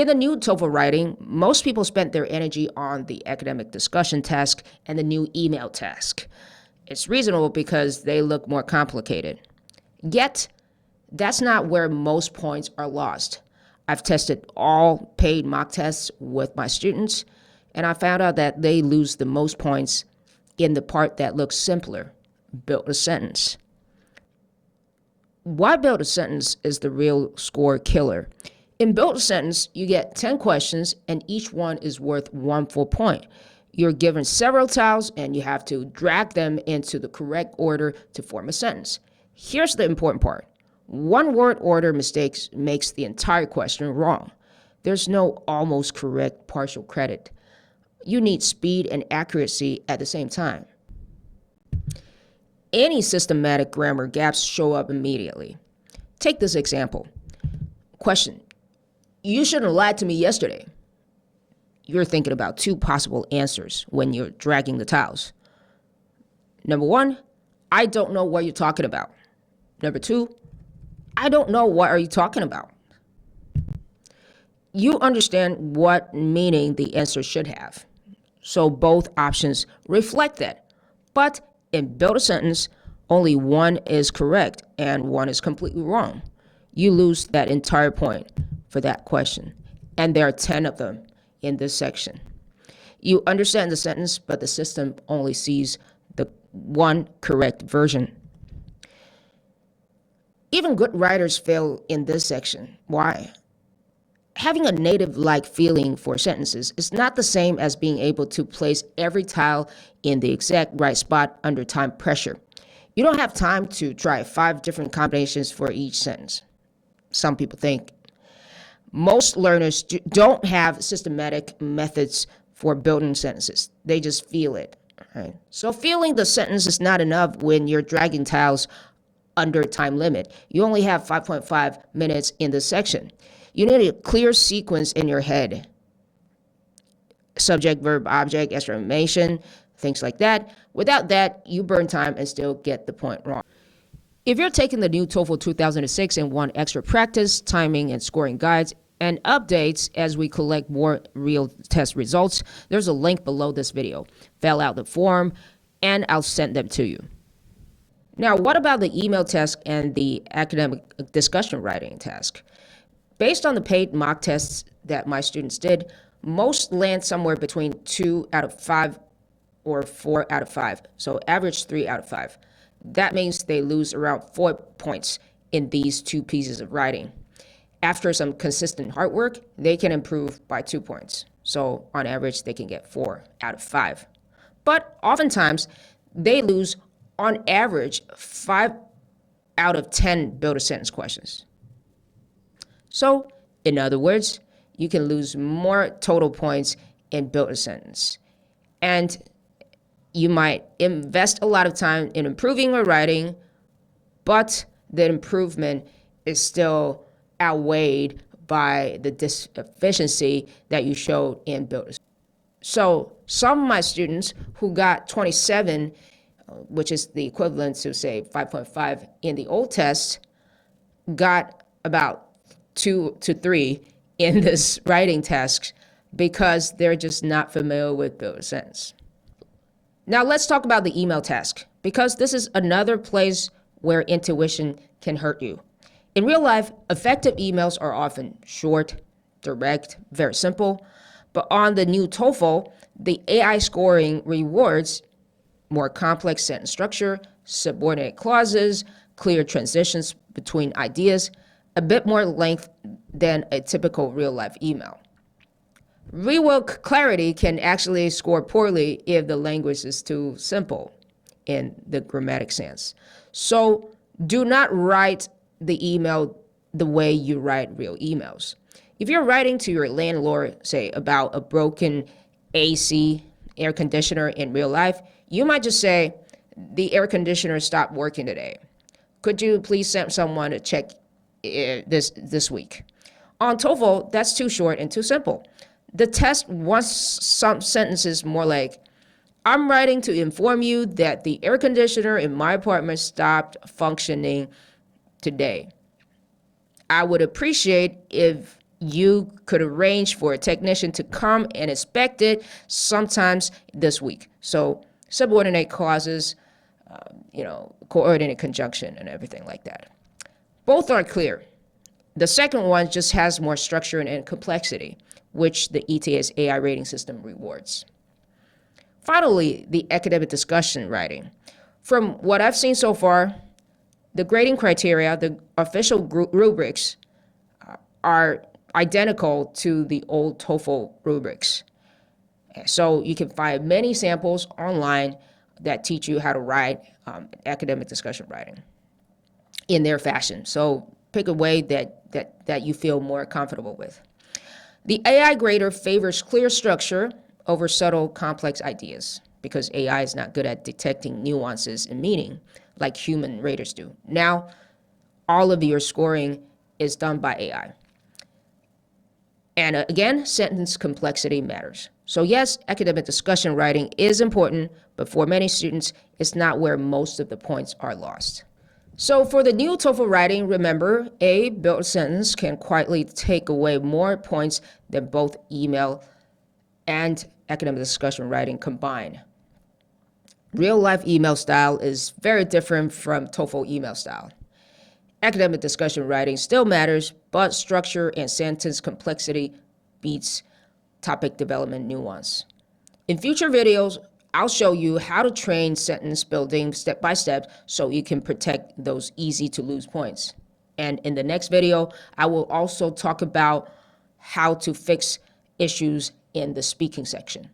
In the new TOEFL writing, most people spent their energy on the academic discussion task and the new email task. It's reasonable because they look more complicated. Yet, that's not where most points are lost. I've tested all paid mock tests with my students, and I found out that they lose the most points in the part that looks simpler, build a sentence. Why build a sentence is the real score killer. In build a sentence, you get 10 questions and each one is worth 1 full point. You're given several tiles and you have to drag them into the correct order to form a sentence. Here's the important part. One word order mistakes makes the entire question wrong. There's no almost correct partial credit. You need speed and accuracy at the same time. Any systematic grammar gaps show up immediately. Take this example. Question: you shouldn't have lied to me yesterday. You're thinking about 2 possible answers when you're dragging the tiles. Number 1, I don't know what you're talking about. Number 2, I don't know what are you talking about. You understand what meaning the answer should have. So both options reflect that. But in build a sentence, only one is correct and one is completely wrong. You lose that entire point for that question. And there are 10 of them in this section. You understand the sentence, but the system only sees the one correct version. Even good writers fail in this section. Why? Having a native-like feeling for sentences is not the same as being able to place every tile in the exact right spot under time pressure. You don't have time to try 5 different combinations for each sentence. Some people think. Most learners don't have systematic methods for building sentences. They just feel it. Right? So feeling the sentence is not enough when you're dragging tiles under time limit. You only have 5.5 minutes in this section. You need a clear sequence in your head. Subject, verb, object, exclamation, things like that. Without that, you burn time and still get the point wrong. If you're taking the new TOEFL 2006 and want extra practice, timing, and scoring guides, and updates as we collect more real test results, there's a link below this video. Fill out the form, and I'll send them to you. Now, what about the email task and the academic discussion writing task? Based on the paid mock tests that my students did, most land somewhere between 2 out of 5 or 4 out of 5. So average 3 out of 5. That means they lose around 4 points in these 2 pieces of writing. After some consistent hard work, they can improve by 2 points. So on average, they can get 4 out of 5. But oftentimes, they lose on average 5 out of 10 build a sentence questions. So, in other words, you can lose more total points in build a sentence. And you might invest a lot of time in improving your writing, but the improvement is still outweighed by the deficiency that you showed in build a sentence. So, some of my students who got 27, which is the equivalent to, say, 5.5 in the old test, got about 2 to 3 in this writing task because they're just not familiar with build a sentence. Now let's talk about the email task, because this is another place where intuition can hurt you. In real life, effective emails are often short, direct, very simple, but on the new TOEFL, the AI scoring rewards more complex sentence structure, subordinate clauses, clear transitions between ideas, a bit more length than a typical real-life email. Real clarity can actually score poorly if the language is too simple in the grammatic sense. So do not write the email the way you write real emails. If you're writing to your landlord, say, about a broken AC, air conditioner in real life, you might just say, the air conditioner stopped working today. Could you please send someone to check this week? On TOEFL, that's too short and too simple. The test wants some sentences more like, I'm writing to inform you that the air conditioner in my apartment stopped functioning today. I would appreciate if You could arrange for a technician to come and inspect it sometimes this week. So subordinate clauses, coordinate conjunction and everything like that. Both are clear. The second one just has more structure and complexity, which the ETS AI rating system rewards. Finally, the academic discussion writing. From what I've seen so far, the grading criteria, the official rubrics, are identical to the old TOEFL rubrics. So you can find many samples online that teach you how to write academic discussion writing in their fashion. So pick a way that you feel more comfortable with. The AI grader favors clear structure over subtle, complex ideas because AI is not good at detecting nuances and meaning like human raters do. Now, all of your scoring is done by AI. And again, sentence complexity matters. So yes, academic discussion writing is important, but for many students, it's not where most of the points are lost. So for the new TOEFL writing, remember, a built sentence can quietly take away more points than both email and academic discussion writing combined. Real life email style is very different from TOEFL email style. Academic discussion writing still matters, but structure and sentence complexity beats topic development nuance. In future videos, I'll show you how to train sentence building step by step so you can protect those easy to lose points. And in the next video, I will also talk about how to fix issues in the speaking section.